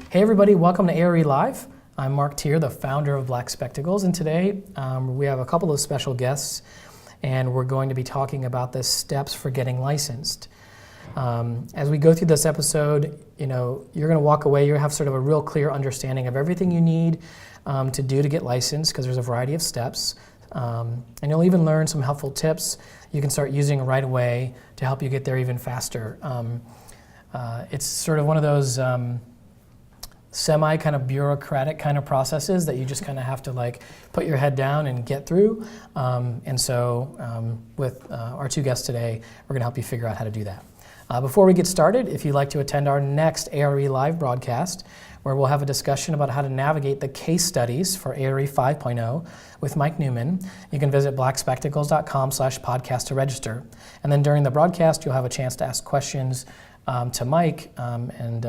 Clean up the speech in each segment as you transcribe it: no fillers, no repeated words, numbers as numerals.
Hey everybody, welcome to ARE Live. I'm Mark Tier, the founder of Black Spectacles, and today we have a couple of special guests, and we're going to be talking about the steps for getting licensed. As we go through this episode, you're going to walk away, you have sort of a real clear understanding of everything you need to do to get licensed, because there's a variety of steps. And you'll even learn some helpful tips you can start using right away to help you get there even faster. It's sort of one of those semi kind of bureaucratic kind of processes that you just kind of have to put your head down and get through. And so with our two guests today, we're going to help you figure out how to do that. Before we get started, if you'd like to attend our next ARE Live broadcast, where we'll have a discussion about how to navigate the case studies for ARE 5.0 with Mike Newman, you can visit blackspectacles.com/podcast to register. And then during the broadcast, you'll have a chance to ask questions to Mike, and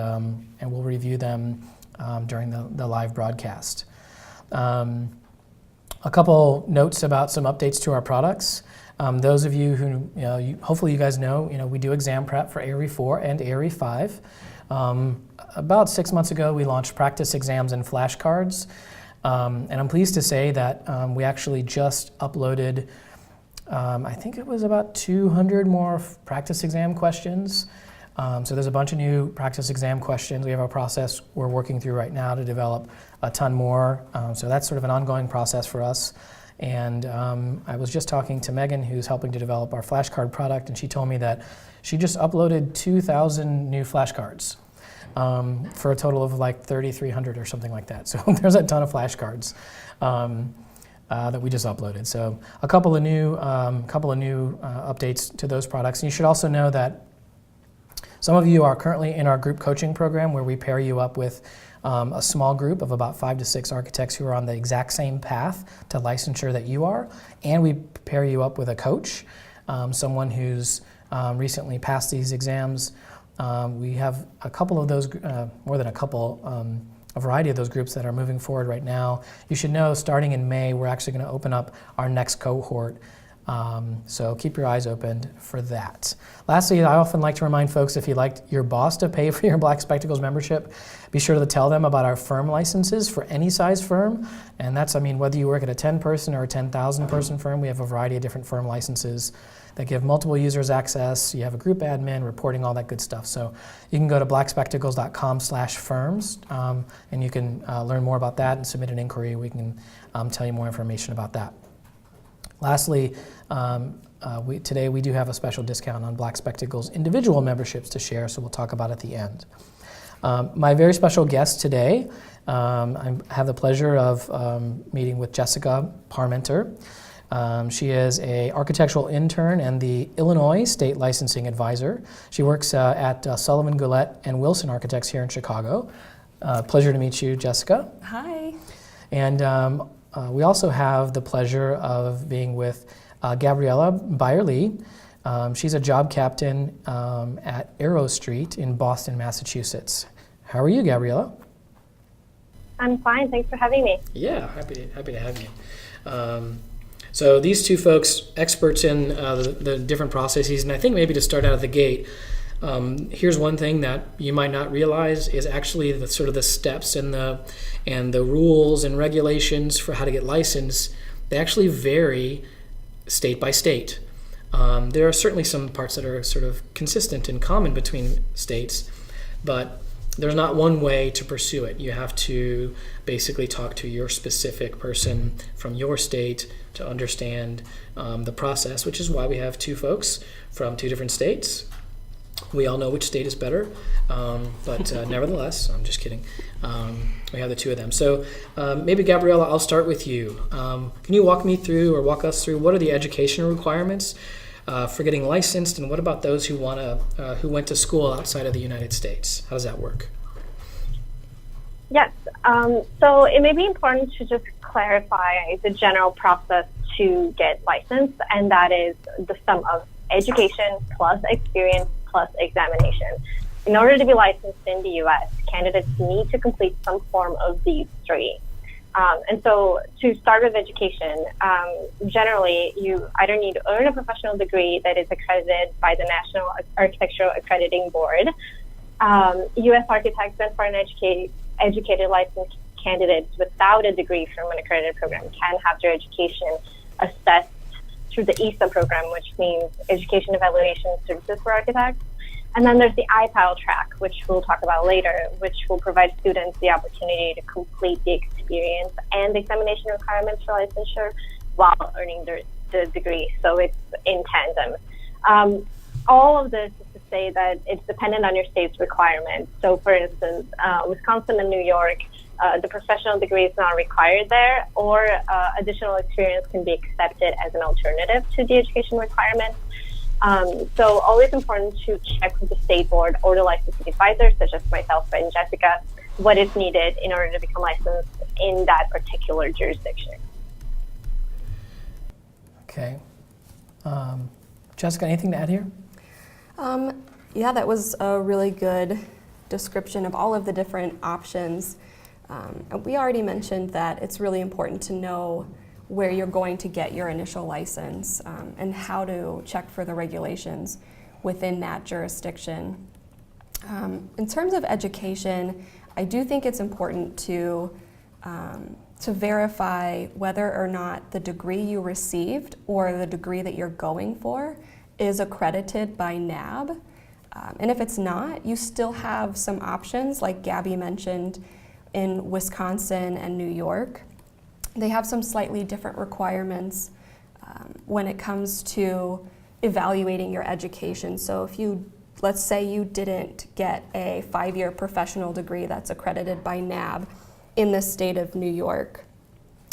we'll review them during the live broadcast. A couple notes about some updates to our products. Those of you who, hopefully you guys know, we do exam prep for ARE 4 and ARE 5. About 6 months ago, we launched practice exams and flashcards. And I'm pleased to say that we actually just uploaded, I think it was about 200 more practice exam questions. So there's a bunch of new practice exam questions. We have a process we're working through right now to develop a ton more. So that's sort of an ongoing process for us. And I was just talking to Megan, who's helping to develop our flashcard product, and she told me that she just uploaded 2,000 new flashcards for a total of 3,300 or something like that. So there's a ton of flashcards that we just uploaded. So a couple of new updates to those products. And you should also know that some of you are currently in our group coaching program, where we pair you up with a small group of about 5 to 6 architects who are on the exact same path to licensure that you are, and we pair you up with a coach, someone who's recently passed these exams. We have a couple of those, more than a couple, a variety of those groups that are moving forward right now. You should know, starting in May, we're actually going to open up our next cohort. So keep your eyes open for that. Lastly, I often like to remind folks, if you'd like your boss to pay for your Black Spectacles membership, be sure to tell them about our firm licenses for any size firm. And that's, whether you work at a 10-person or a 10,000-person firm, we have a variety of different firm licenses that give multiple users access. You have a group admin, reporting, all that good stuff. So you can go to blackspectacles.com/firms, and you can learn more about that and submit an inquiry. We can tell you more information about that. Lastly, today we do have a special discount on Black Spectacles individual memberships to share, so we'll talk about at the end. My very special guest today, I have the pleasure of meeting with Jessica Parmenter. She is an architectural intern and the Illinois State Licensing Advisor. She works at Sullivan, Gillette, and Wilson Architects here in Chicago. Pleasure to meet you, Jessica. Hi. And we also have the pleasure of being with Gabriella Byerly. She's a job captain at Arrow Street in Boston, Massachusetts. How are you, Gabriella? I'm fine. Thanks for having me. Yeah, happy to have you. So these two folks, experts in the different processes, and I think maybe to start out of the gate, here's one thing that you might not realize is actually the sort of the steps and the rules and regulations for how to get licensed. They actually vary state by state. There are certainly some parts that are sort of consistent and common between states, but there's not one way to pursue it. You have to basically talk to your specific person from your state to understand the process, which is why we have two folks from two different states. We all know which state is better, but nevertheless, I'm just kidding. We have the two of them. So maybe, Gabriella, I'll start with you. Can you walk us through what are the educational requirements for getting licensed, and what about those who went to school outside of the United States? How does that work? Yes. So it may be important to just clarify the general process to get licensed, and that is the sum of education plus experience plus examination. In order to be licensed in the U.S., candidates need to complete some form of these three. And so to start with education, generally you either need to earn a professional degree that is accredited by the National Architectural Accrediting Board. U.S. architects and foreign educated licensed candidates without a degree from an accredited program can have their education assessed through the ESA program, which means Education Evaluation Services for Architects. And then there's the AIPAL track, which we'll talk about later, which will provide students the opportunity to complete the experience and examination requirements for licensure while earning the degree. So it's in tandem. All of this is to say that it's dependent on your state's requirements. So for instance, Wisconsin and New York, the professional degree is not required there, or additional experience can be accepted as an alternative to the education requirements. So always important to check with the state board or the licensing advisor, such as myself and Jessica, what is needed in order to become licensed in that particular jurisdiction. Okay. Jessica, anything to add here? Yeah, that was a really good description of all of the different options. We already mentioned that it's really important to know where you're going to get your initial license and how to check for the regulations within that jurisdiction. In terms of education, I do think it's important to verify whether or not the degree you received or the degree that you're going for is accredited by NAB. And if it's not, you still have some options, like Gabby mentioned, in Wisconsin and New York. They have some slightly different requirements when it comes to evaluating your education. So if let's say you didn't get a 5-year professional degree that's accredited by NAB in the state of New York,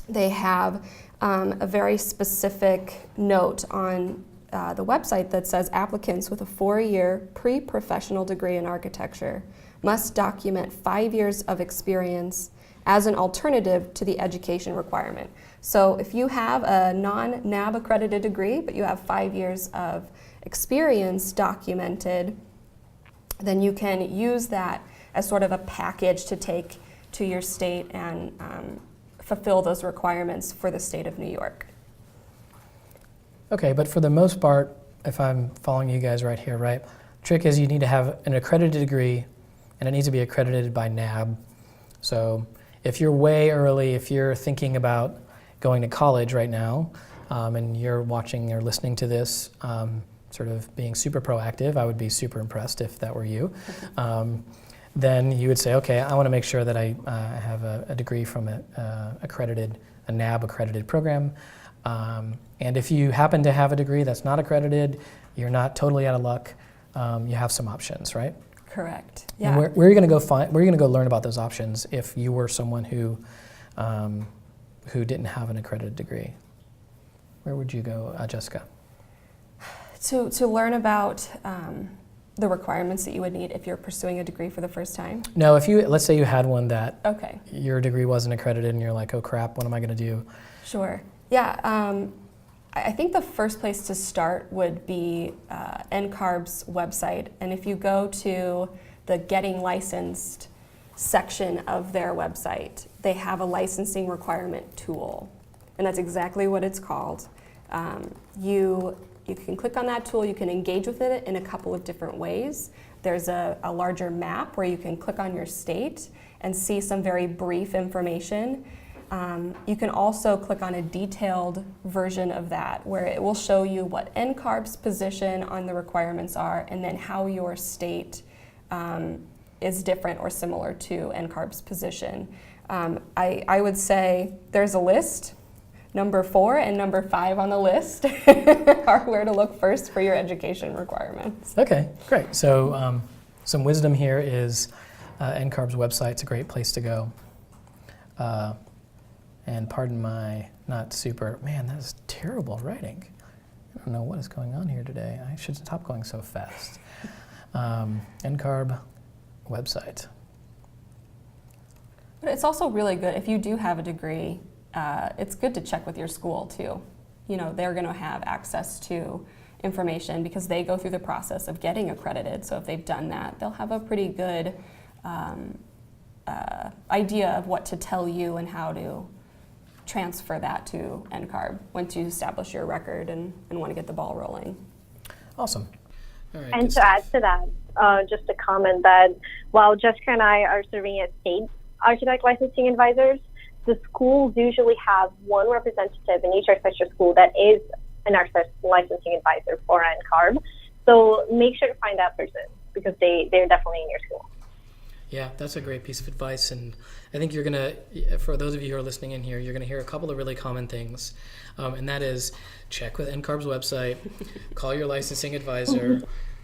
they have a very specific note on the website that says applicants with a 4-year pre-professional degree in architecture must document 5 years of experience as an alternative to the education requirement. So if you have a non-NAB accredited degree, but you have 5 years of experience documented, then you can use that as sort of a package to take to your state and fulfill those requirements for the state of New York. Okay, but for the most part, if I'm following you guys right here, right? Trick is you need to have an accredited degree, and it needs to be accredited by NAB. So if you're way early, if you're thinking about going to college right now, and you're watching or listening to this, sort of being super proactive, I would be super impressed if that were you. Then you would say, okay, I want to make sure that I have a degree from a NAB accredited program. And if you happen to have a degree that's not accredited, you're not totally out of luck. You have some options, right? Correct. Yeah. Yeah. Where are you going to go where are you going to go learn about those options if you were someone who didn't have an accredited degree? Where would you go, Jessica? To learn about the requirements that you would need if you're pursuing a degree for the first time? No, let's say you had one that Okay. your degree wasn't accredited and you're like, oh crap, what am I going to do? Sure. Yeah. I think the first place to start would be NCARB's website. And if you go to the Getting Licensed section of their website, they have a licensing requirement tool. And that's exactly what it's called. You can click on that tool, you can engage with it in a couple of different ways. There's a larger map where you can click on your state and see some very brief information. You can also click on a detailed version of that where it will show you what NCARB's position on the requirements are and then how your state is different or similar to NCARB's position. I would say there's a list. Number 4 and number 5 on the list are where to look first for your education requirements. Okay, great. So some wisdom here is NCARB's website's a great place to go. And pardon my not super, man, that is terrible writing. I don't know what is going on here today. I should stop going so fast. NCARB website. But it's also really good, if you do have a degree, it's good to check with your school too. You know, they're going to have access to information because they go through the process of getting accredited. So if they've done that, they'll have a pretty good idea of what to tell you and how to transfer that to NCARB once you establish your record and want to get the ball rolling. Awesome. All right, And to add to that, just a comment that while Jessica and I are serving as state architect licensing advisors, the schools usually have one representative in each architecture school that is an architect licensing advisor for NCARB. So make sure to find that person because they're definitely in your school. Yeah, that's a great piece of advice, and I think you're going to, for those of you who are listening in here, you're going to hear a couple of really common things, and that is check with NCARB's website, call your licensing advisor,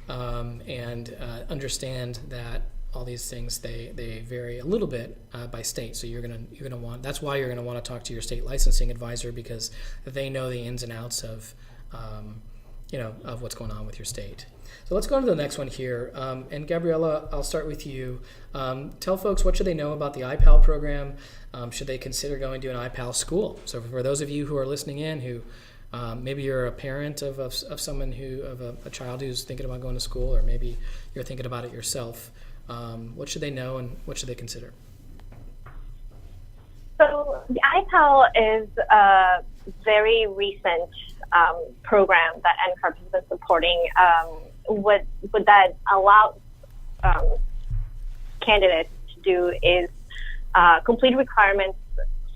and understand that all these things, they vary a little bit by state, so you're going to want, that's why you're going to want to talk to your state licensing advisor because they know the ins and outs of, of what's going on with your state. So let's go to the next one here. And Gabriella, I'll start with you. Tell folks, what should they know about the AIPAL program? Should they consider going to an AIPAL school? So for those of you who are listening in who maybe you're a parent of someone of a child who's thinking about going to school, or maybe you're thinking about it yourself, what should they know and what should they consider? So the AIPAL is a very recent program that NCARB has been supporting. What that allows candidates to do is complete requirements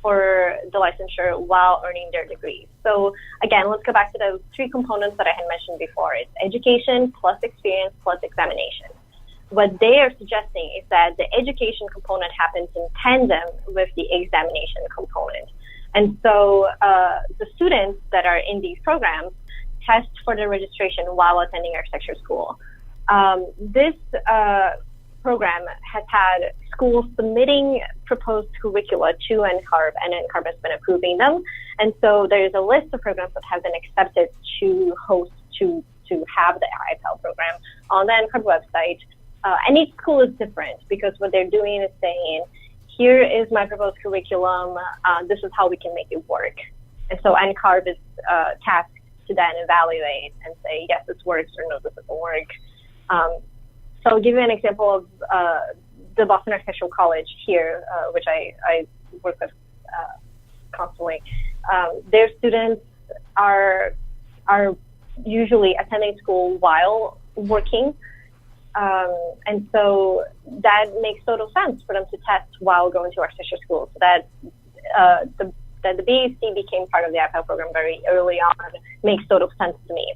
for the licensure while earning their degree. So again, let's go back to those three components that I had mentioned before. It's education plus experience plus examination. What they are suggesting is that the education component happens in tandem with the examination component. And so the students that are in these programs test for their registration while attending architecture school. This program has had schools submitting proposed curricula to NCARB, and NCARB has been approving them. And so there is a list of programs that have been accepted to host, to have the AIPAL program on the NCARB website. And each school is different because what they're doing is saying, here is my proposed curriculum, this is how we can make it work. And so NCARB is tasked to then evaluate and say, yes, this works, or no, this doesn't work. So I'll give you an example of the Boston Architectural College here, which I work with constantly. Their students are usually attending school while working. And so that makes total sense for them to test while going to architecture school. So that the BAC became part of the AIPAL program very early on makes total sense to me.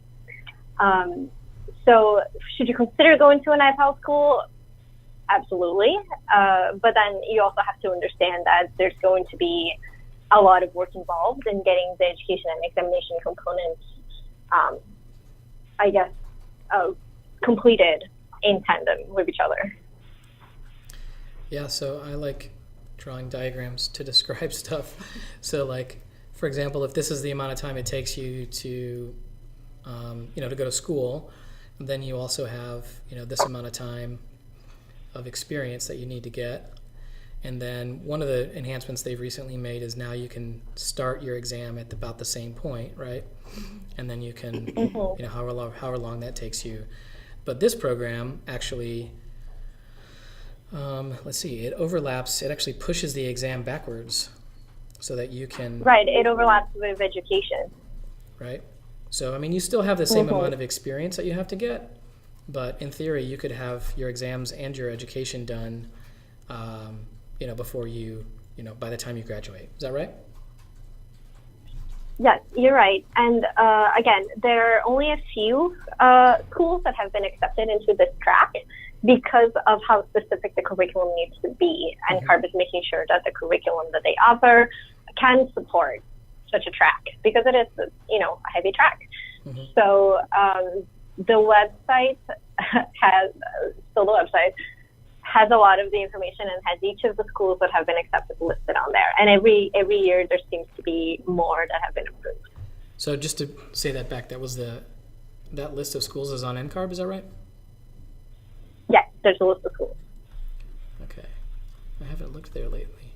So should you consider going to an AIPAL school? Absolutely. But then you also have to understand that there's going to be a lot of work involved in getting the education and examination components, completed in tandem with each other. Yeah, so I like drawing diagrams to describe stuff. So like, for example, if this is the amount of time it takes you to, to go to school, then you also have, this amount of time of experience that you need to get. And then one of the enhancements they've recently made is now you can start your exam at about the same point, right? And then you can, however long that takes you. But this program actually, it overlaps, it actually pushes the exam backwards so that you can... Right, it overlaps with education. Right. So, you still have the same amount of experience that you have to get, but in theory, you could have your exams and your education done, before you, by the time you graduate. Is that right? Yes, you're right. And again, there are only a few schools that have been accepted into this track because of how specific the curriculum needs to be. And NCARB is making sure that the curriculum that they offer can support such a track because it is, a heavy track. Mm-hmm. So the website has a lot of the information and has each of the schools that have been accepted listed on there. And every year there seems to be more that have been approved. So just to say that back, that list of schools is on NCARB, is that right? Yes, there's a list of schools. Okay. I haven't looked there lately.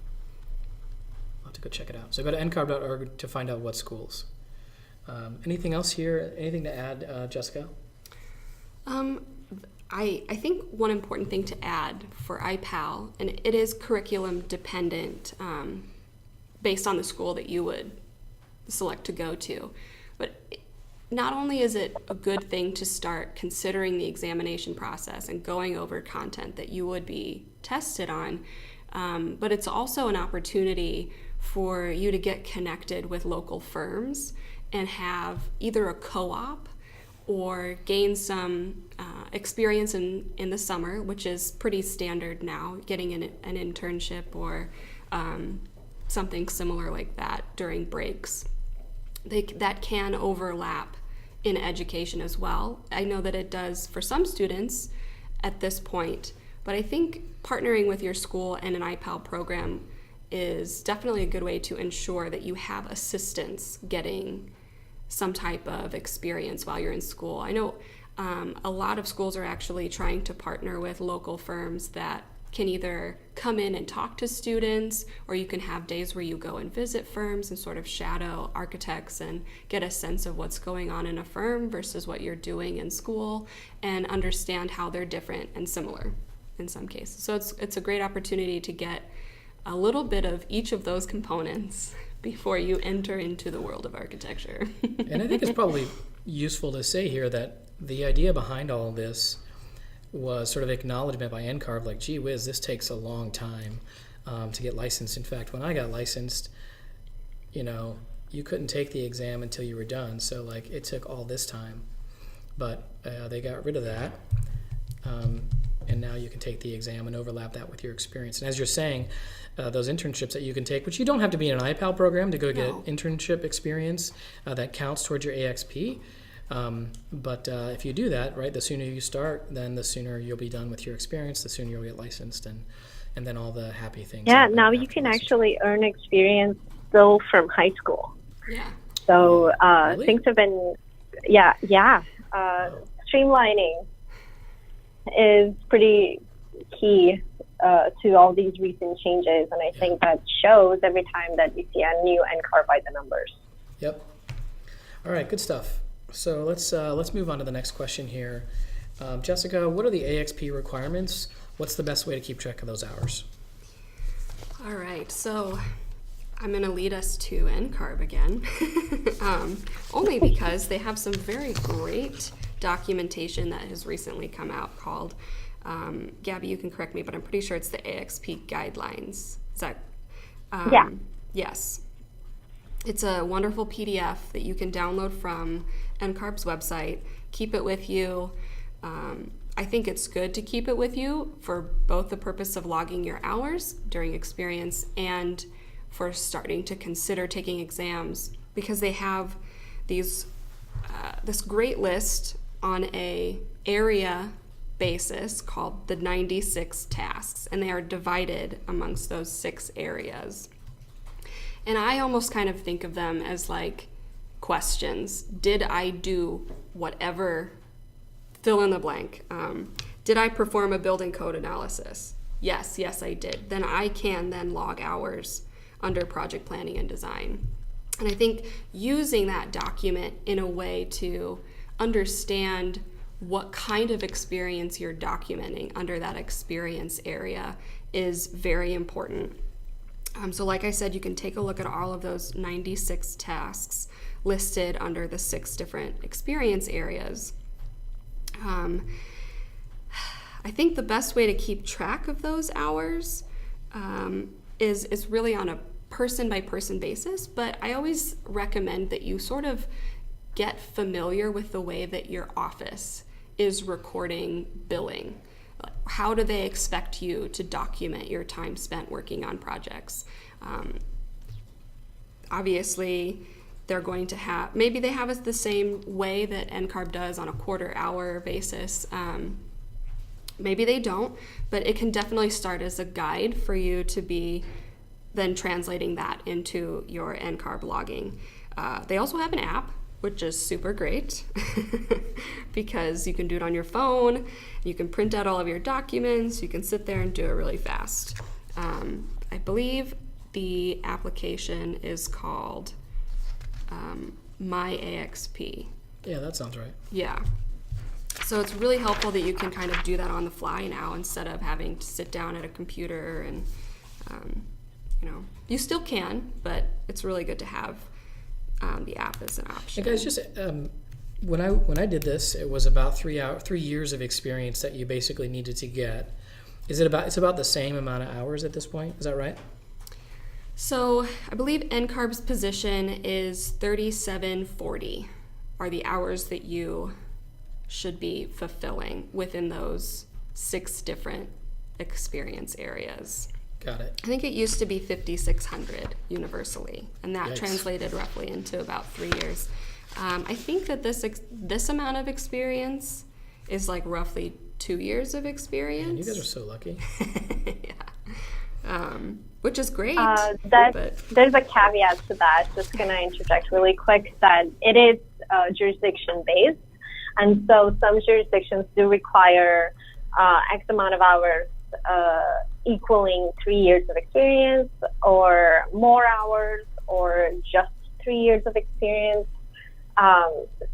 I'll have to go check it out. So go to ncarb.org to find out what schools. Anything else here? Anything to add, Jessica? I think one important thing to add for AIPAL, and it is curriculum dependent, based on the school that you would select to go to. But not only is it a good thing to start considering the examination process and going over content that you would be tested on, but it's also an opportunity for you to get connected with local firms and have either a co-op or gain some experience in the summer, which is pretty standard now, getting an internship or something similar like that during breaks. That can overlap in education as well. I know that it does for some students at this point, but I think partnering with your school and an AIPAL program is definitely a good way to ensure that you have assistance getting some type of experience while you're in school. I know a lot of schools are actually trying to partner with local firms that can either come in and talk to students, or you can have days where you go and visit firms and sort of shadow architects and get a sense of what's going on in a firm versus what you're doing in school, and understand how they're different and similar in some cases. So it's a great opportunity to get a little bit of each of those components before you enter into the world of architecture. And I think it's probably useful to say here that the idea behind all of this was sort of acknowledgement by NCARB, like, gee whiz, this takes a long time to get licensed. In fact, when I got licensed, you couldn't take the exam until you were done. So, like, it took all this time. But they got rid of that. And now you can take the exam and overlap that with your experience. And as you're saying, those internships that you can take, which you don't have to be in an AIPAL program to go get internship experience, that counts towards your AXP. But if you do that, right, the sooner you start, then the sooner you'll be done with your experience, the sooner you'll get licensed, and then all the happy things. Yeah, now you can actually earn experience still from high school. Yeah. So Really? things have been, streamlining is pretty key to all these recent changes, and I think that shows every time that you see a new NCAR by the numbers. Yep. All right, good stuff. So let's move on to the next question here. Jessica, what are the AXP requirements? What's the best way to keep track of those hours? All right, so I'm going to lead us to NCARB again, only because they have some very great documentation that has recently come out called, Gabby, you can correct me, but I'm pretty sure it's the AXP guidelines. Is that? Yeah. Yes. It's a wonderful PDF that you can download from NCARB's website, keep it with you. I think it's good to keep it with you for both the purpose of logging your hours during experience and for starting to consider taking exams, because they have this great list on a area basis called the 96 tasks, and they are divided amongst those 6 areas. And I almost kind of think of them as like questions. Did I do whatever, fill in the blank. Did I perform a building code analysis? Yes, I did. Then I can then log hours under project planning and design. And I think using that document in a way to understand what kind of experience you're documenting under that experience area is very important. So like I said, you can take a look at all of those 96 tasks listed under the 6 different experience areas. I think the best way to keep track of those hours is really on a person-by-person basis, but I always recommend that you sort of get familiar with the way that your office is recording billing. How do they expect you to document your time spent working on projects? Obviously, they're going to have, maybe they have it the same way that NCARB does on a quarter-hour basis. Maybe they don't, but it can definitely start as a guide for you to be then translating that into your NCARB logging. They also have an app, which is super great because you can do it on your phone, you can print out all of your documents, you can sit there and do it really fast. I believe the application is called My AXP. Yeah, that sounds right. Yeah. So it's really helpful that you can kind of do that on the fly now instead of having to sit down at a computer and you still can, but it's really good to have the app as an option. Hey guys, just when I did this, it was about 3 years of experience that you basically needed to get. It's about the same amount of hours at this point? Is that right? So I believe NCARB's position is 3740 are the hours that you should be fulfilling within those 6 different experience areas. Got it. I think it used to be 5,600 universally, and that Yikes. translated roughly into about 3 years. I think that this amount of experience is like roughly 2 years of experience. Man, you guys are so lucky. Yeah. Which is great. There's a caveat to that. Just going to interject really quick that it is jurisdiction based. And so some jurisdictions do require X amount of hours equaling 3 years of experience, or more hours, or just 3 years of experience.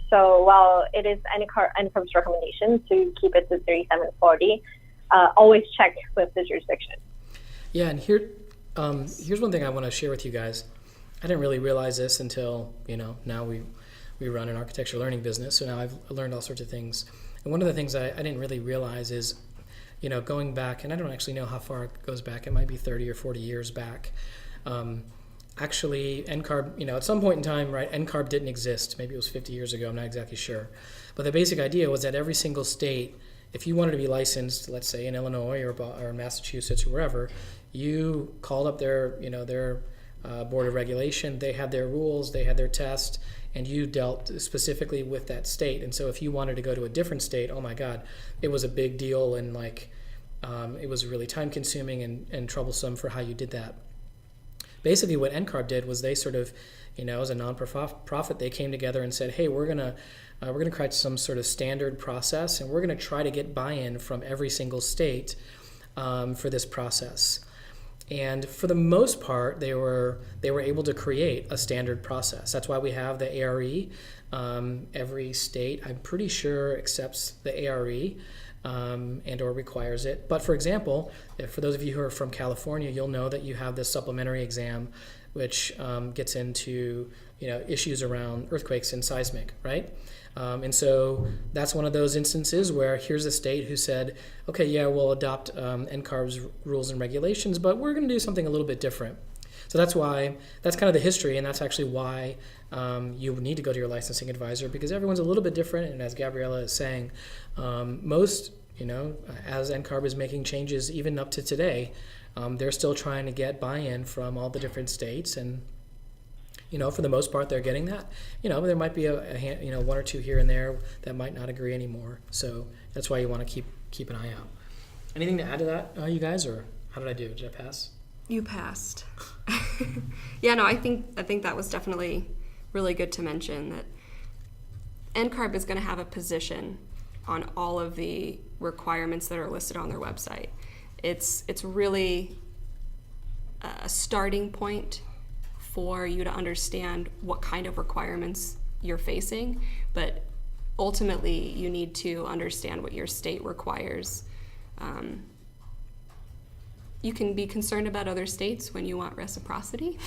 So while it is NCARB's recommendation to keep it to 3740, always check with the jurisdiction. Yeah, and here's one thing I want to share with you guys. I didn't really realize this until, now we run an architecture learning business, so now I've learned all sorts of things. And one of the things I didn't really realize is, going back, and I don't actually know how far it goes back, it might be 30 or 40 years back. Actually, NCARB, at some point in time, right, NCARB didn't exist. Maybe it was 50 years ago, I'm not exactly sure. But the basic idea was that every single state, if you wanted to be licensed, let's say in Illinois or Massachusetts or wherever, you called up their board of regulation. They had their rules, they had their test, and you dealt specifically with that state. And so if you wanted to go to a different state, oh my God, it was a big deal, and it was really time consuming and troublesome for how you did that. Basically what NCARB did was they sort of, as a non-profit, they came together and said, hey, we're gonna create some sort of standard process, and we're gonna try to get buy-in from every single state for this process. And for the most part, they were able to create a standard process. That's why we have the ARE. Every state, I'm pretty sure, accepts the ARE and or requires it. But for example, for those of you who are from California, you'll know that you have this supplementary exam, which gets into issues around earthquakes and seismic, right? And so that's one of those instances where here's a state who said, okay, yeah, we'll adopt NCARB's rules and regulations, but we're going to do something a little bit different. So that's kind of the history, and that's actually why you need to go to your licensing advisor, because everyone's a little bit different. And as Gabriella is saying, most, as NCARB is making changes even up to today, they're still trying to get buy-in from all the different states, and for the most part, they're getting that. There might be a one or two here and there that might not agree anymore. So that's why you want to keep an eye out. Anything to add to that, you guys, or how did I do? Did I pass? You passed. Yeah, no, I think that was definitely really good to mention, that NCARB is going to have a position on all of the requirements that are listed on their website. It's really a starting point for you to understand what kind of requirements you're facing, but ultimately you need to understand what your state requires. You can be concerned about other states when you want reciprocity,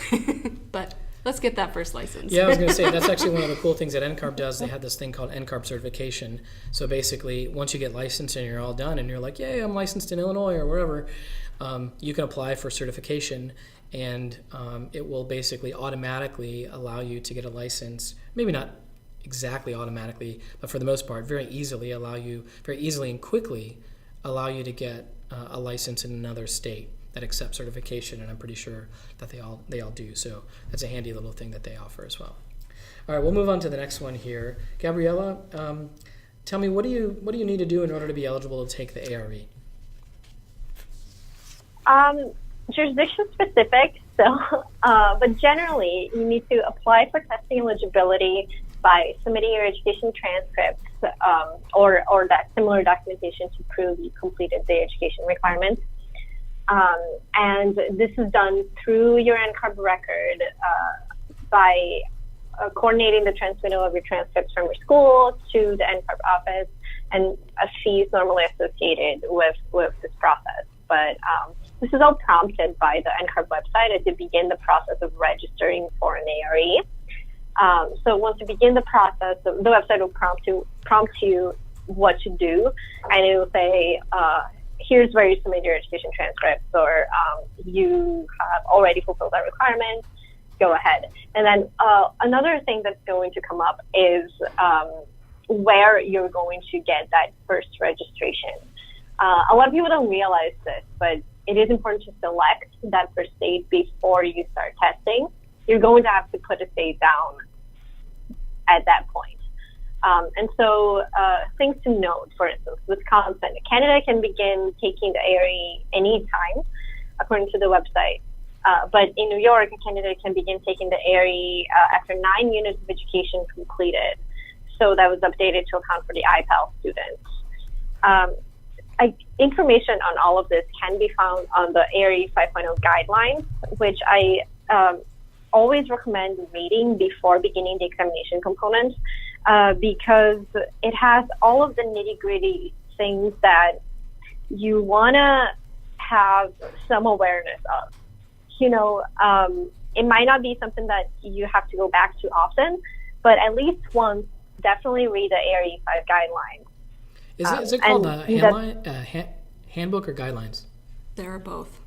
but let's get that first license. Yeah, I was going to say, that's actually one of the cool things that NCARB does. They have this thing called NCARB certification. So basically, once you get licensed and you're all done and you're like, yay, I'm licensed in Illinois or wherever, you can apply for certification, and it will basically automatically allow you to get a license. Maybe not exactly automatically, but for the most part, very easily and quickly allow you to get a license in another state that accepts certification, and I'm pretty sure that they all do. So that's a handy little thing that they offer as well. All right, we'll move on to the next one here. Gabriella, tell me, what do you need to do in order to be eligible to take the ARE? Jurisdiction specific, but generally you need to apply for testing eligibility by submitting your education transcripts or that similar documentation to prove you completed the education requirements. And this is done through your NCARB record by coordinating the transmittal of your transcripts from your school to the NCARB office, and a fee is normally associated with this process. But this is all prompted by the NCARB website as you begin the process of registering for an ARE. So once you begin the process, the website will prompt you what to do, and it will say, here's where you submit your education transcripts, or you have already fulfilled that requirement, go ahead. And then another thing that's going to come up is where you're going to get that first registration. A lot of people don't realize this, but it is important to select that first state before you start testing. You're going to have to put a state down at that point. And so things to note, for instance, Wisconsin, a candidate can begin taking the ARE anytime, according to the website. But in New York, a candidate can begin taking the ARE after 9 units of education completed. So that was updated to account for the AIPAL students. Information on all of this can be found on the ARE 5.0 guidelines, which I always recommend reading before beginning the examination component, because it has all of the nitty-gritty things that you want to have some awareness of. It might not be something that you have to go back to often, but at least once, definitely read the ARE 5 guidelines. Is it called a handbook or guidelines? There are both.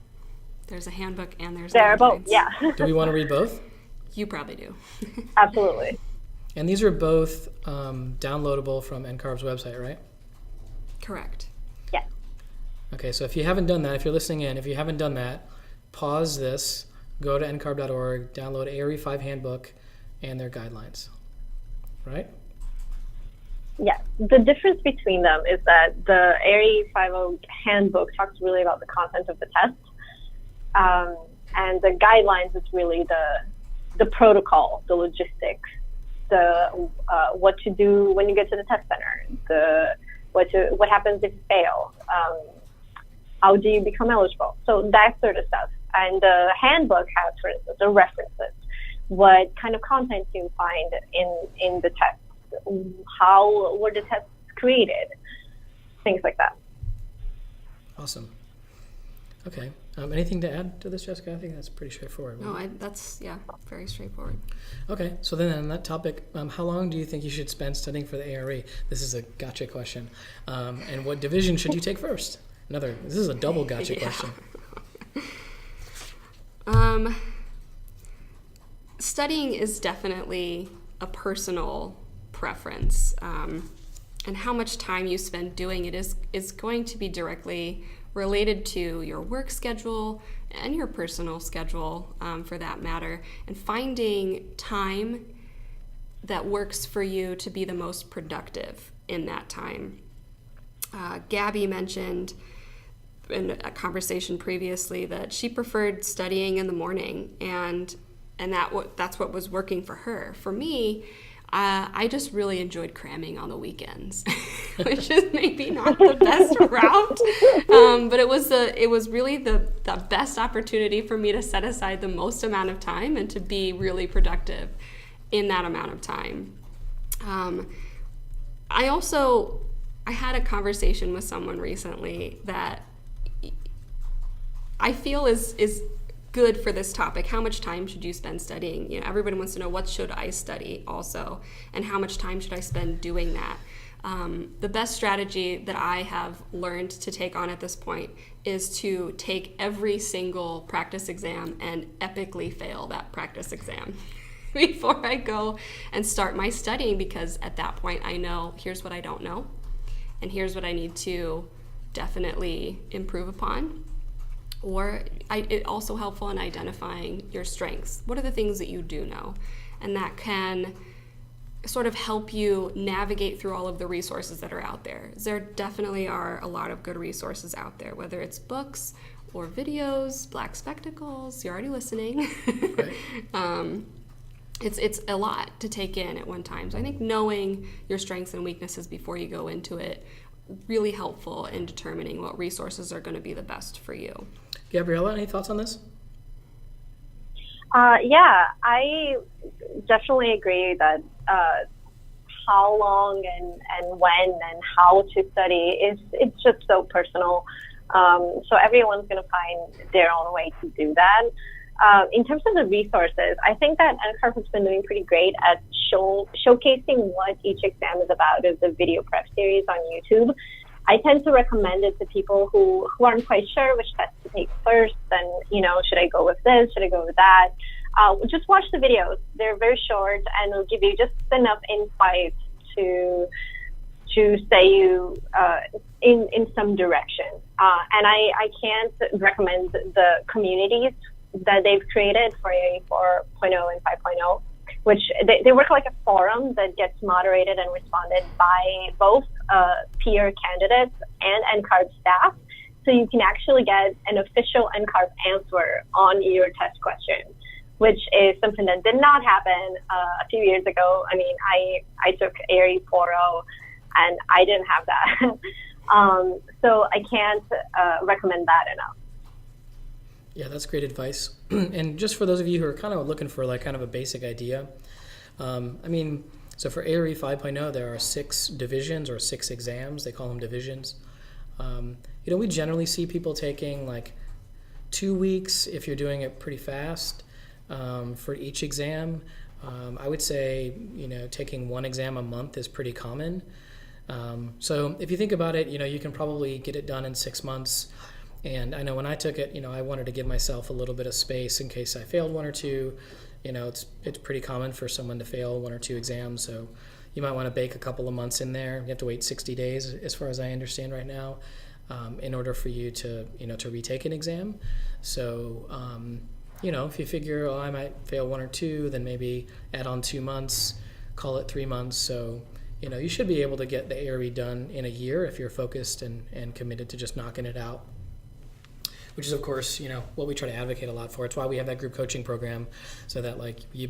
There's a handbook and there's There are both, guidelines. yeah. Do we want to read both? You probably do. Absolutely. And these are both downloadable from NCARB's website, right? Correct. Yes. Okay, so if you haven't done that, if you're listening in, if you haven't done that, pause this, go to ncarb.org, download ARE 5 handbook and their guidelines, right? Yes. The difference between them is that the ARE 5.0 handbook talks really about the content of the test, and the guidelines is really the protocol, the logistics, the what to do when you get to the test center, what happens if you fail, how do you become eligible, so that sort of stuff. And the handbook has, for instance, the references, what kind of content you find in the test, how were the tests created, things like that. Awesome. Okay. Anything to add to this, Jessica? I think that's pretty straightforward. No, that's very straightforward. Okay. So then on that topic, how long do you think you should spend studying for the ARE? This is a gotcha question. And what division should you take first? This is a double gotcha question. Studying is definitely a personal preference, and how much time you spend doing it is going to be directly related to your work schedule and your personal schedule, for that matter, and finding time that works for you to be the most productive in that time. Gabby mentioned in a conversation previously that she preferred studying in the morning, and that's what was working for her. For me, I just really enjoyed cramming on the weekends, which is maybe not the best route, but it was really the best opportunity for me to set aside the most amount of time and to be really productive in that amount of time. I had a conversation with someone recently that I feel is good for this topic. How much time should you spend studying? Everybody wants to know, what should I study also, and how much time should I spend doing that? The best strategy that I have learned to take on at this point is to take every single practice exam and epically fail that practice exam before I go and start my studying, because at that point I know, here's what I don't know, and here's what I need to definitely improve upon. Or it's also helpful in identifying your strengths. What are the things that you do know? And that can sort of help you navigate through all of the resources that are out there. There definitely are a lot of good resources out there, whether it's books or videos, Black Spectacles, you're already listening. Right. It's a lot to take in at one time. So I think knowing your strengths and weaknesses before you go into it, really helpful in determining what resources are going to be the best for you. Gabriella, any thoughts on this? Yeah, I definitely agree that how long and when and how to study it's just so personal. So everyone's going to find their own way to do that. In terms of the resources, I think that NCARB has been doing pretty great at showcasing what each exam is about as a video prep series on YouTube. I tend to recommend it to people who aren't quite sure which test to take first, and, should I go with this, should I go with that? Just watch the videos. They're very short, and it'll give you just enough insight to say you in some direction. And I can't recommend the communities that they've created for AIE 4.0 and 5.0, which they work like a forum that gets moderated and responded by both peer candidates and NCARB staff. So you can actually get an official NCARB answer on your test question, which is something that did not happen a few years ago. I mean, I took AIE 4.0 and I didn't have that. So I can't recommend that enough. Yeah, that's great advice. And just for those of you who are kind of looking for like kind of a basic idea, so for AIE 5.0, there are 6 divisions or 6 exams. They call them divisions. We generally see people taking like 2 weeks if you're doing it pretty fast for each exam. I would say, taking 1 exam a month is pretty common. So if you think about it, you can probably get it done in 6 months. And I know when I took it, I wanted to give myself a little bit of space in case I failed 1 or 2. It's pretty common for someone to fail 1 or 2 exams. So you might want to bake a couple of months in there. You have to wait 60 days, as far as I understand right now, in order for you to, to retake an exam. So, if you figure, I might fail 1 or 2, then maybe add on 2 months, call it 3 months. So, you should be able to get the AIE done in a year if you're focused and committed to just knocking it out, which is, of course, what we try to advocate a lot for. It's why we have that group coaching program, so that like you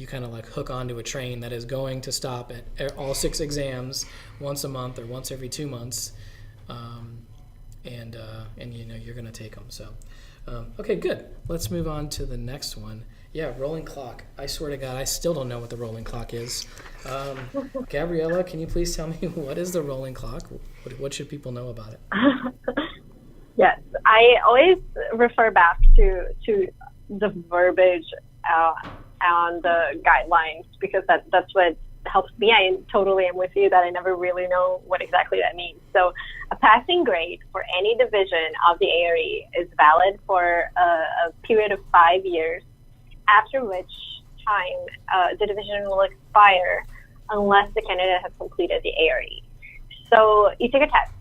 kind of like hook onto a train that is going to stop at all 6 exams once a month or once every 2 months, and you're going to take them. So, okay, good. Let's move on to the next one. Yeah, rolling clock. I swear to God, I still don't know what the rolling clock is. Gabriella, can you please tell me what is the rolling clock? What should people know about it? Yes, I always refer back to the verbiage on the guidelines, because that's what helps me. I totally am with you that I never really know what exactly that means. So a passing grade for any division of the AIE is valid for a period of 5 years, after which time the division will expire unless the candidate has completed the AIE. So you take a test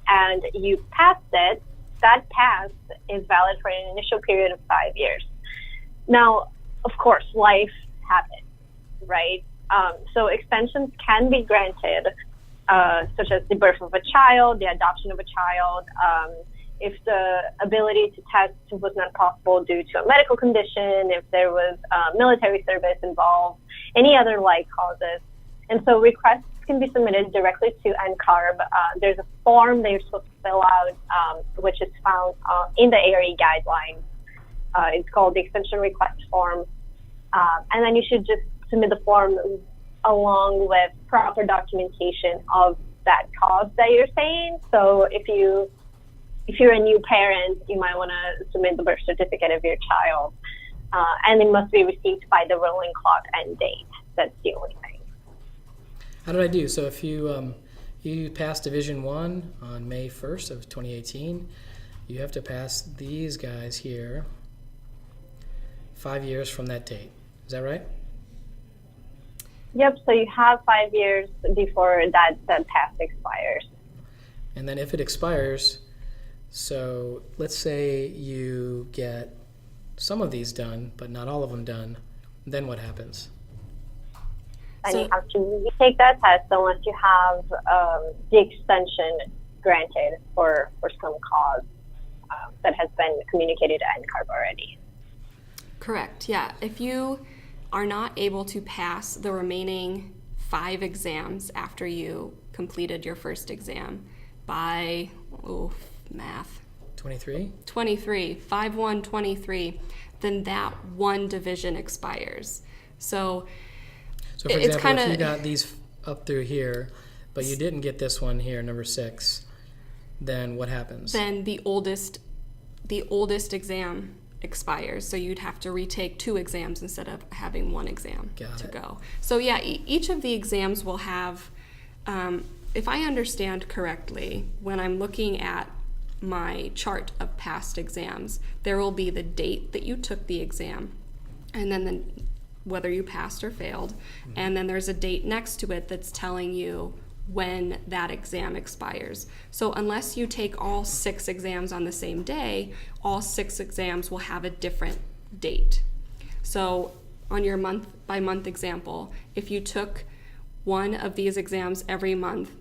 and you passed it. That pass is valid for an initial period of 5 years. Now, of course, life happens, right? So extensions can be granted, such as the birth of a child, the adoption of a child, if the ability to test was not possible due to a medical condition, if there was military service involved, any other like causes. And so requests can be submitted directly to NCARB. There's a form that you're supposed to fill out, which is found in the AIE guidelines. It's called the extension request form. And then you should just submit the form along with proper documentation of that cause that you're saying. So if you're a new parent, you might want to submit the birth certificate of your child. And it must be received by the rolling clock end date. That's the only thing. How did I do? So if you passed Division 1 on May 1st of 2018, you have to pass these guys here 5 years from that date. Is that right? Yep, so you have 5 years before that pass expires. And then if it expires, so let's say you get some of these done, but not all of them done, then what happens? And you have to retake that test unless you have the extension granted for some cause that has been communicated to NCARB already. Correct, yeah. If you are not able to pass the remaining 5 exams after you completed your first exam by, math. 23? 23, 5/1/23, then that one division expires. So for example, if you got these up through here, but you didn't get this one here, number 6, then what happens? Then the oldest exam expires, so you'd have to retake 2 exams instead of having 1 exam to go. So yeah, each of the exams will have, if I understand correctly, when I'm looking at my chart of past exams, there will be the date that you took the exam, and then whether you passed or failed, and then there's a date next to it that's telling you when that exam expires. So unless you take all 6 exams on the same day, all 6 exams will have a different date. So on your month by month example, if you took one of these exams every month,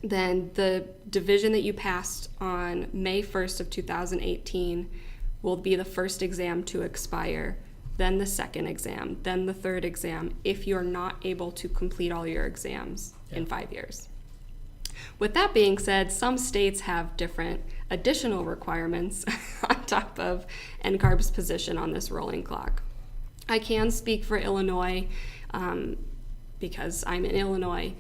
then the division that you passed on May 1st of 2018 will be the first exam to expire, then the second exam, then the third exam, if you're not able to complete all your exams in 5 years. With that being said, some states have different additional requirements on top of NCARB's position on this rolling clock. I can speak for Illinois because I'm in Illinois.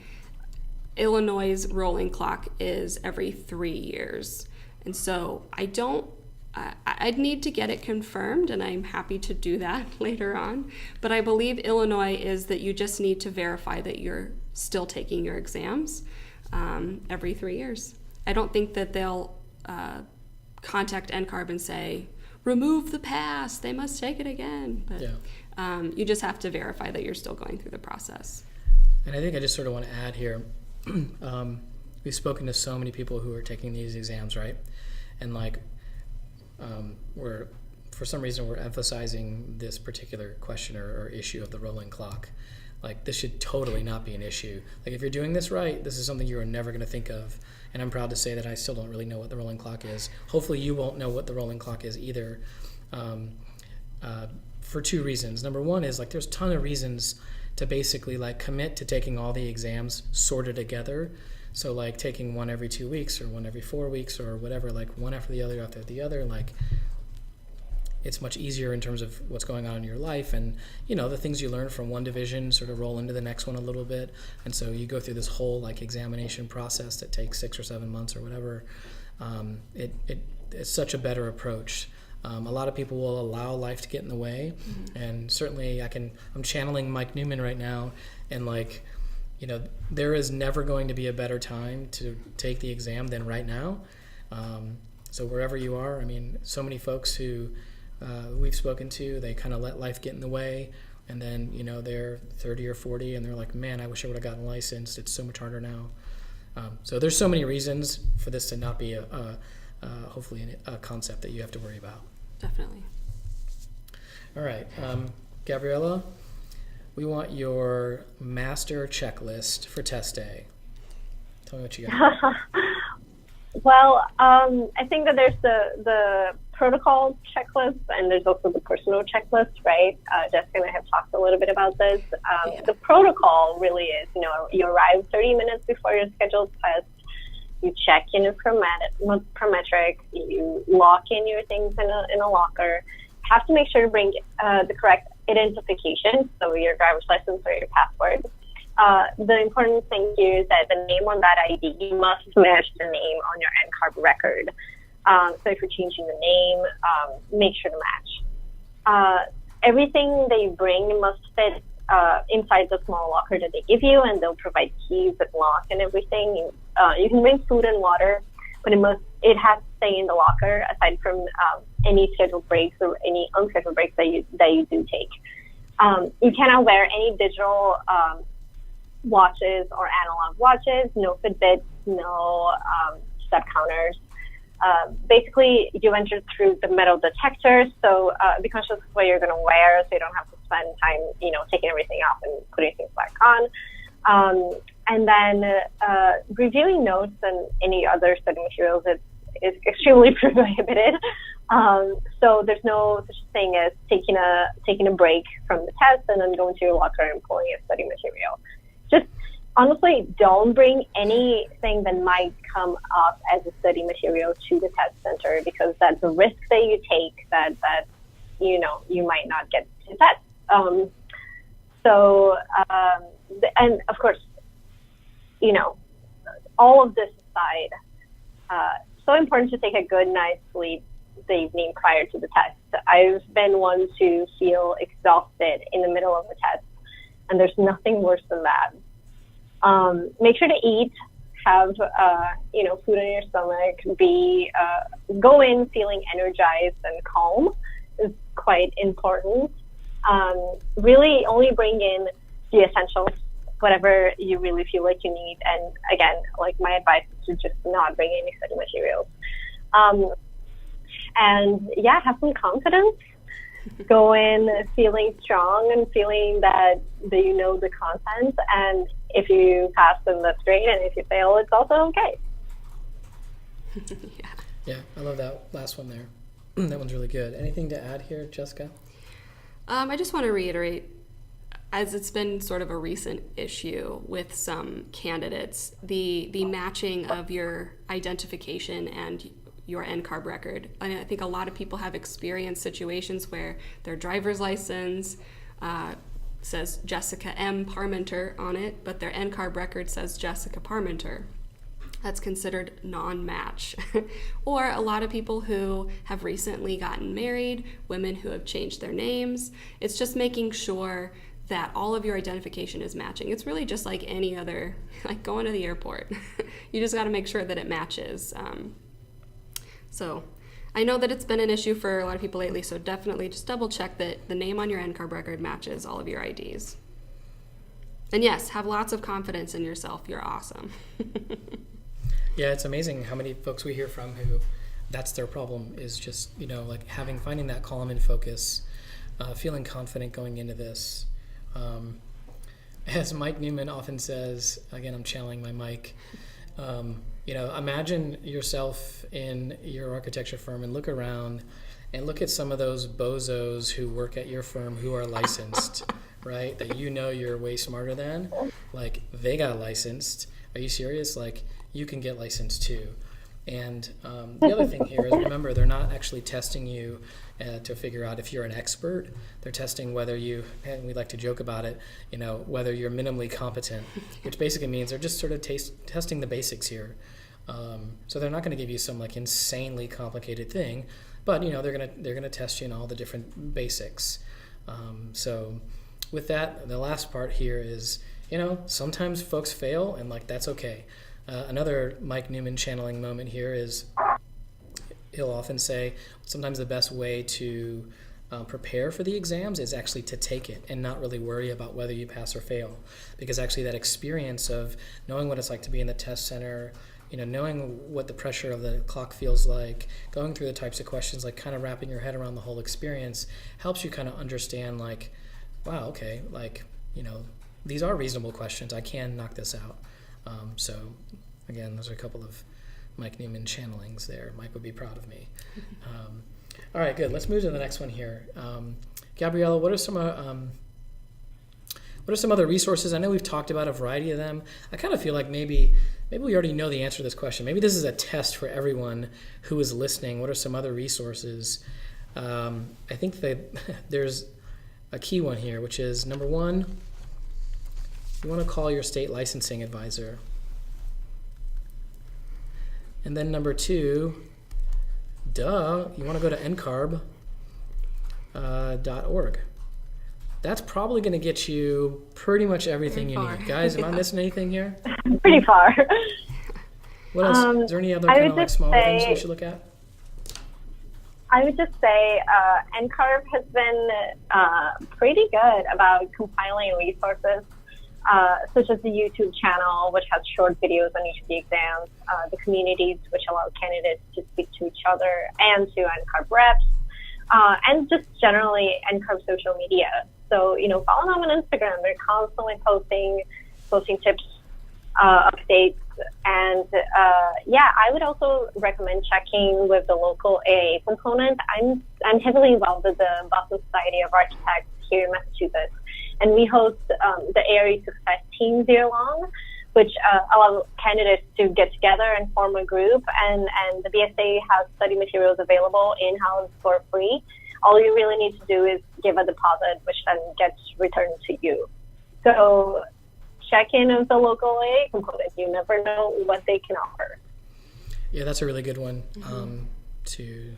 Illinois' rolling clock is every 3 years. And so I'd need to get it confirmed, and I'm happy to do that later on. But I believe Illinois is that you just need to verify that you're still taking your exams every 3 years. I don't think that they'll contact NCARB and say, remove the pass, they must take it again. But you just have to verify that you're still going through the process. And I think I just sort of want to add here, we've spoken to so many people who are taking these exams, right? And for some reason we're emphasizing this particular question or issue of the rolling clock. Like, this should totally not be an issue. Like, if you're doing this right, this is something you are never going to think of. And I'm proud to say that I still don't really know what the rolling clock is. Hopefully you won't know what the rolling clock is either, for 2 reasons. Number one is, there's a ton of reasons to basically commit to taking all the exams sorted together. So taking one every 2 weeks or one every 4 weeks or whatever, one after the other, it's much easier in terms of what's going on in your life, and the things you learn from one division sort of roll into the next one a little bit, and so you go through this whole examination process that takes 6 or 7 months or whatever. It's such a better approach. A lot of people will allow life to get in the way, and certainly I'm channeling Mike Newman right now, and there is never going to be a better time to take the exam than right now. So wherever you are, so many folks who we've spoken to, they kind of let life get in the way, and then they're 30 or 40 and they're like, man, I wish I would have gotten licensed, it's so much harder now. So there's so many reasons for this to not be hopefully a concept that you have to worry about. Definitely. All right, Gabriella, we want your master checklist for test day. Tell me what you got. Well, I think that there's the protocol checklist, and there's also the personal checklist, right? Jessica and I have talked a little bit about this. The protocol really is, you arrive 30 minutes before your scheduled test, you check in a Prometric, you lock in your things in a locker, have to make sure to bring the correct identification, so your driver's license or your passport. The important thing here is that the name on that ID must match the name on your NCARB record. So if you're changing the name, make sure to match. Everything that you bring must fit inside the small locker that they give you, and they'll provide keys and lock and everything. You can bring food and water, but it has to stay in the locker, aside from any scheduled breaks or any unscheduled breaks that you do take. You cannot wear any digital watches or analog watches, no Fitbits, no step counters. Basically, you enter through the metal detector, so be conscious of what you're going to wear, so you don't have to spend time, taking everything off and putting things back on. And then reviewing notes and any other study materials is extremely prohibited. So there's no such thing as taking a break from the test and then going to your locker and pulling a study material. Just honestly, don't bring anything that might come up as a study material to the test center, because that's a risk that you take that you might not get to test. And of course, all of this aside, so important to take a good night's sleep the evening prior to the test. I've been one to feel exhausted in the middle of a test, and there's nothing worse than that. Make sure to eat, have food in your stomach, go in feeling energized and calm is quite important. Really only bring in the essentials, whatever you really feel like you need. And again, like my advice is to just not bring any study materials. And yeah, have some confidence. Go in feeling strong and feeling that you know the content. And if you pass, then that's great. And if you fail, it's also okay. Yeah, I love that last one there. That one's really good. Anything to add here, Jessica? I just want to reiterate, as it's been sort of a recent issue with some candidates, the matching of your identification and your NCARB record. I think a lot of people have experienced situations where their driver's license says Jessica M. Parmenter on it, but their NCARB record says Jessica Parmenter. That's considered non-match. Or a lot of people who have recently gotten married, women who have changed their names. It's just making sure that all of your identification is matching. It's really just like any other, like going to the airport. You just got to make sure that it matches. So I know that it's been an issue for a lot of people lately, so definitely just double check that the name on your NCARB record matches all of your IDs. And yes, have lots of confidence in yourself. You're awesome. Yeah, it's amazing how many folks we hear from who that's their problem, is just, like finding that calm and focus, feeling confident going into this. As Mike Newman often says, again, I'm channeling my mic, imagine yourself in your architecture firm and look around and look at some of those bozos who work at your firm who are licensed, right? That you're way smarter than. Like, they got licensed. Are you serious? Like, you can get licensed too. And the other thing here is, remember, they're not actually testing you to figure out if you're an expert. They're testing whether you, and we like to joke about it, whether you're minimally competent, which basically means they're just sort of testing the basics here. So they're not going to give you some like insanely complicated thing, but they're gonna test you in all the different basics. So with that, the last part here is, sometimes folks fail, and like that's okay. Another Mike Newman channeling moment here is, he'll often say sometimes the best way to prepare for the exams is actually to take it and not really worry about whether you pass or fail, because actually that experience of knowing what it's like to be in the test center, knowing what the pressure of the clock feels like, going through the types of questions, like kind of wrapping your head around the whole experience, helps you kind of understand, like, wow, okay, like, these are reasonable questions. I can knock this out. So again, those are a couple of Mike Newman channelings there. Mike would be proud of me. All right, good. Let's move to the next one here. Gabriella, what are some other resources? I know we've talked about a variety of them. I kind of feel like maybe we already know the answer to this question. Maybe this is a test for everyone who is listening. What are some other resources? I think that there's a key one here, which is, number one, you want to call your state licensing advisor. And then number two, you want to go to ncarb.org. That's probably going to get you pretty much everything you need. Guys, am I missing anything here? Pretty far. What else? Is there any other kind of like smaller things we should look at? I would just say NCARB has been pretty good about compiling resources, such as the YouTube channel, which has short videos on each of the exams, the communities, which allow candidates to speak to each other and to NCARB reps, and just generally NCARB social media. So, follow them on Instagram. They're constantly posting tips, updates, and I would also recommend checking with the local AA component. I'm heavily involved with the Boston Society of Architects here in Massachusetts, and we host the ARE Success Teams year long, which allow candidates to get together and form a group, and the BSA has study materials available in-house for free. All you really need to do is give a deposit, which then gets returned to you. So check in with the local AA component. You never know what they can offer. Yeah, that's a really good one to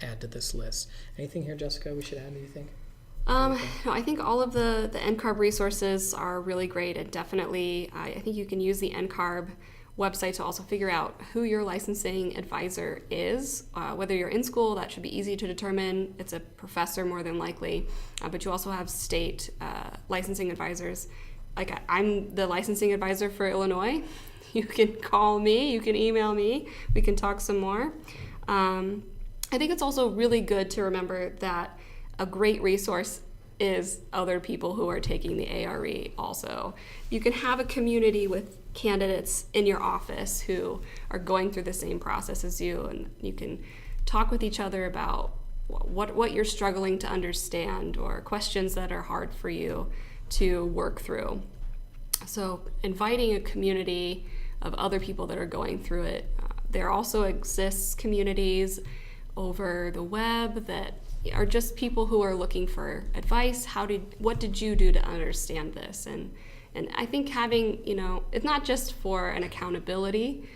add to this list. Anything here, Jessica, we should add, do you think? No, I think all of the NCARB resources are really great, and definitely I think you can use the NCARB website to also figure out who your licensing advisor is. Whether you're in school, that should be easy to determine. It's a professor more than likely, but you also have state licensing advisors. Like I'm the licensing advisor for Illinois. You can call me, you can email me, we can talk some more. I think it's also really good to remember that a great resource is other people who are taking the ARE also. You can have a community with candidates in your office who are going through the same process as you, and you can talk with each other about what you're struggling to understand or questions that are hard for you to work through. So inviting a community of other people that are going through it. There also exists communities over the web that are just people who are looking for advice. What did you do to understand this? And I think having, it's not just for an accountability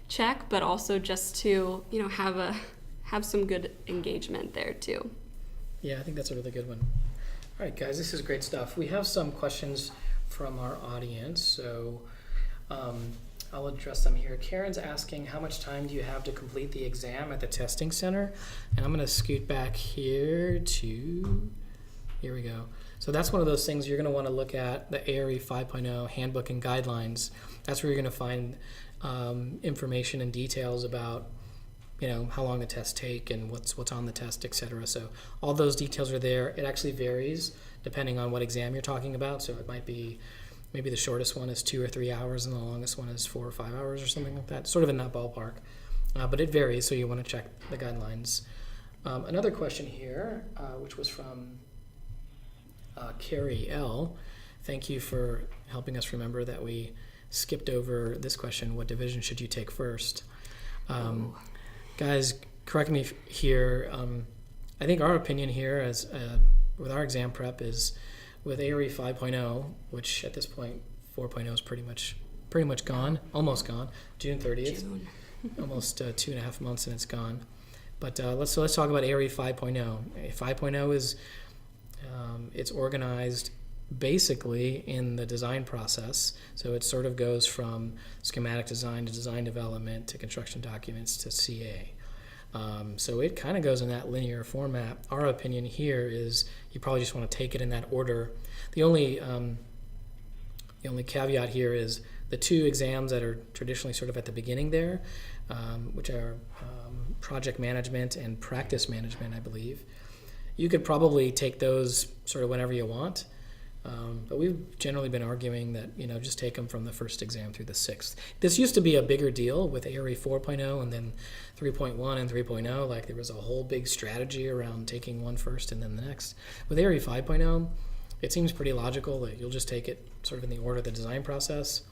check, but also just to, have some good engagement there too. Yeah, I think that's a really good one. All right, guys, this is great stuff. We have some questions from our audience, so I'll address them here. Karen's asking, how much time do you have to complete the exam at the testing center? And I'm going to scoot back here we go. So that's one of those things you're going to want to look at, the ARE 5.0 handbook and guidelines. That's where you're going to find information and details about, how long the tests take and what's on the test, etc. So all those details are there. It actually varies depending on what exam you're talking about. So it might be maybe the shortest one is 2 or 3 hours and the longest one is 4 or 5 hours or something like that, sort of in that ballpark. But it varies, so you want to check the guidelines. Another question here, which was from Carrie L. Thank you for helping us remember that we skipped over this question, what division should you take first? Guys, correct me here. I think our opinion here as with our exam prep is with ARE 5.0, which at this point 4.0 is pretty much gone, almost gone, June 30th, almost 2.5 months and it's gone. But let's talk about ARE 5.0. 5.0 is it's organized basically in the design process. So it sort of goes from schematic design to design development to construction documents to CA. So it kind of goes in that linear format. Our opinion here is you probably just want to take it in that order. The only caveat here is the two exams that are traditionally sort of at the beginning there, which are project management and practice management, I believe. You could probably take those sort of whenever you want. But we've generally been arguing that, just take them from the first exam through the sixth. This used to be a bigger deal with ARE 4.0 and then 3.1 and 3.0. Like there was a whole big strategy around taking one first and then the next. With ARE 5.0, it seems pretty logical that you'll just take it sort of in the order of the design process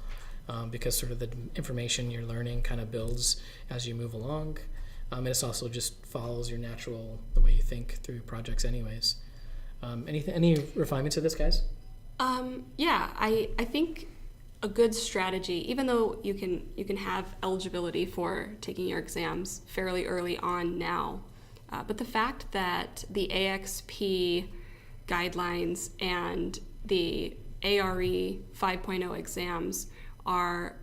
because sort of the information you're learning kind of builds as you move along. And it also just follows your the way you think through projects anyways. Any refinements to this, guys? I think a good strategy, even though you can have eligibility for taking your exams fairly early on now, but the fact that the AXP guidelines and the ARE 5.0 exams are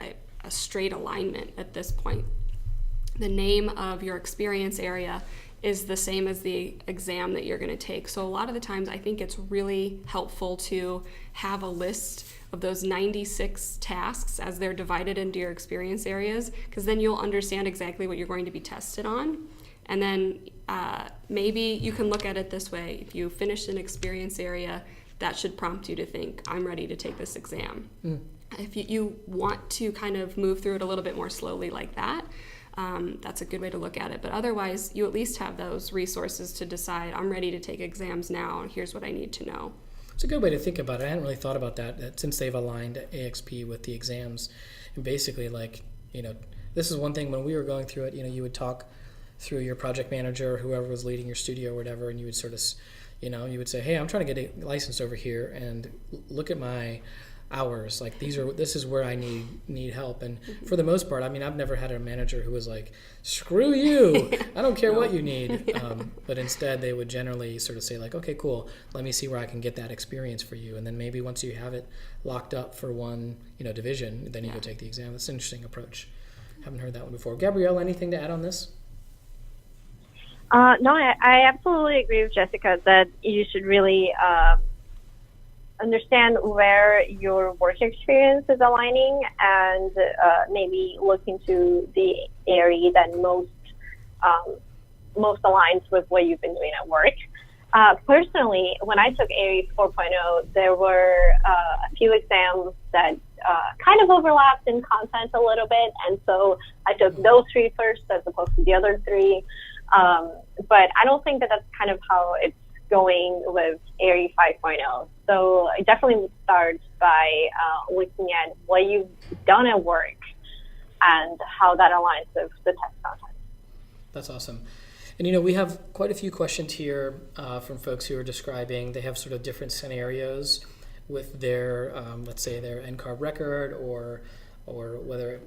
a straight alignment at this point. The name of your experience area is the same as the exam that you're going to take. So a lot of the times I think it's really helpful to have a list of those 96 tasks as they're divided into your experience areas, because then you'll understand exactly what you're going to be tested on. And then maybe you can look at it this way. If you finish an experience area, that should prompt you to think, I'm ready to take this exam. If you want to kind of move through it a little bit more slowly like that, that's a good way to look at it. But otherwise, you at least have those resources to decide, I'm ready to take exams now, and here's what I need to know. It's a good way to think about it. I hadn't really thought about that since they've aligned AXP with the exams. And basically, this is one thing when we were going through it, you would talk through your project manager, whoever was leading your studio or whatever, and you would sort of, you would say, hey, I'm trying to get a license over here, and look at my hours. Like this is where I need help. And for the most part, I mean, I've never had a manager who was like, screw you, I don't care what you need. But instead they would generally sort of say like, okay, cool, let me see where I can get that experience for you. And then maybe once you have it locked up for one, division, then you go take the exam. That's an interesting approach. Haven't heard that one before. Gabrielle, anything to add on this? No, I absolutely agree with Jessica that you should really understand where your work experience is aligning and maybe look into the area that most aligns with what you've been doing at work. Personally, when I took ARI 4.0, there were a few exams that kind of overlapped in content a little bit, and so I took those 3 first as opposed to the other 3. But I don't think that that's kind of how it's going with ARI 5.0. So I definitely would start by looking at what you've done at work and how that aligns with the test content. That's awesome. And we have quite a few questions here from folks who are describing, they have sort of different scenarios with their, let's say their NCARB record or whether,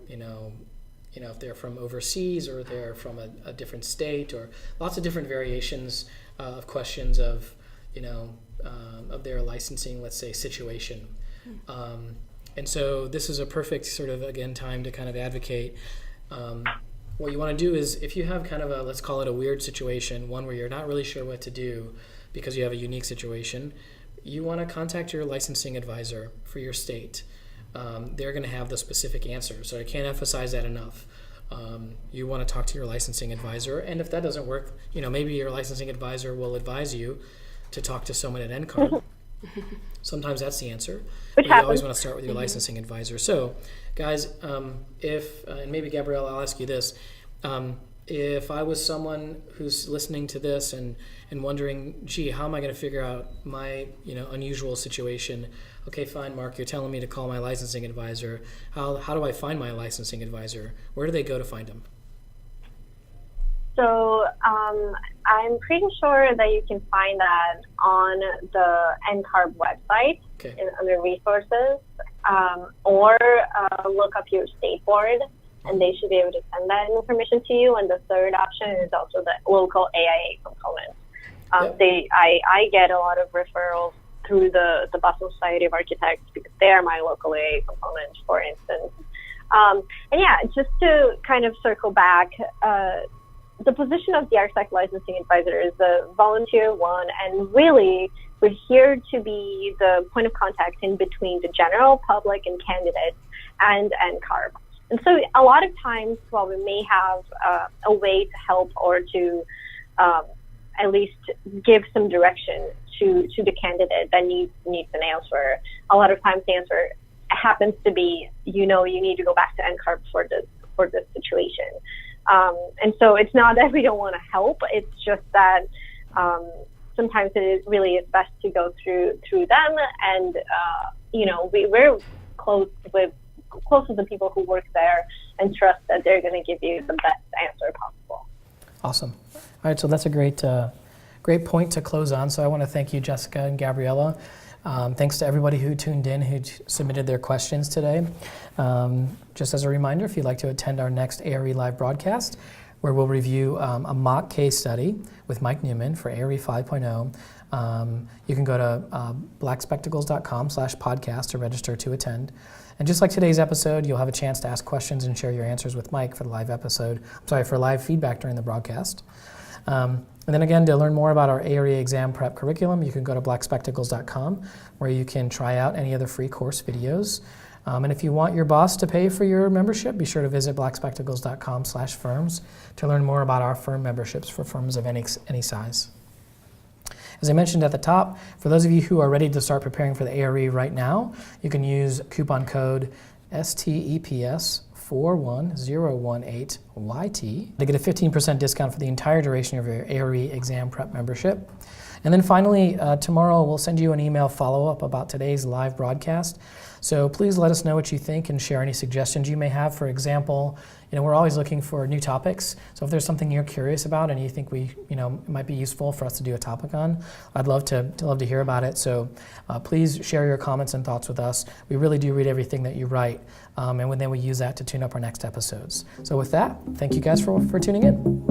if they're from overseas or they're from a different state, or lots of different variations of questions of their licensing, let's say, situation. And so this is a perfect sort of, again, time to kind of advocate. What you want to do is, if you have kind of a, let's call it a weird situation, one where you're not really sure what to do because you have a unique situation, you want to contact your licensing advisor for your state. They're going to have the specific answer. So I can't emphasize that enough. You want to talk to your licensing advisor, and if that doesn't work, maybe your licensing advisor will advise you to talk to someone at NCARB. Sometimes that's the answer. But you always want to start with your licensing advisor. So, guys, if and maybe Gabrielle, I'll ask you this: if I was someone who's listening to this and wondering, gee, how am I going to figure out my unusual situation? Okay, fine, Mark, you're telling me to call my licensing advisor. How do I find my licensing advisor? Where do they go to find him? So I'm pretty sure that you can find that on the NCARB website under resources, or look up your state board, and they should be able to send that information to you. And the third option is also the local AIA component. I get a lot of referrals through the Boston Society of Architects because they are my local AIA component, for instance. And yeah, just to kind of circle back, the position of the architect licensing advisor is a volunteer one, and really we're here to be the point of contact in between the general public and candidates and NCARB. And so a lot of times, while we may have a way to help or to at least give some direction to the candidate that needs an answer, a lot of times the answer happens to be, you need to go back to NCARB for this situation. And so it's not that we don't want to help, it's just that sometimes it really is best to go through them, and we're close with the people who work there and trust that they're going to give you the best answer possible. Awesome. All right, so that's a great point to close on. So I want to thank you, Jessica and Gabriella. Thanks to everybody who tuned in, who submitted their questions today. Just as a reminder, if you'd like to attend our next ARE Live broadcast, where we'll review a mock case study with Mike Newman for ARE 5.0, you can go to blackspectacles.com/podcast to register to attend. And just like today's episode, you'll have a chance to ask questions and share your answers with Mike for the live episode. For live feedback during the broadcast. And then again, to learn more about our ARE exam prep curriculum, you can go to blackspectacles.com, where you can try out any of the free course videos. And if you want your boss to pay for your membership, be sure to visit blackspectacles.com/firms to learn more about our firm memberships for firms of any size. As I mentioned at the top, for those of you who are ready to start preparing for the ARE right now, you can use coupon code STEPS 41018YT to get a 15% discount for the entire duration of your ARE exam prep membership. And then finally, tomorrow we'll send you an email follow-up about today's live broadcast. So please let us know what you think and share any suggestions you may have. For example, we're always looking for new topics. So if there's something you're curious about and you think it might be useful for us to do a topic on, I'd love to hear about it. So please share your comments and thoughts with us. We really do read everything that you write, and then we use that to tune up our next episodes. So with that, thank you guys for tuning in.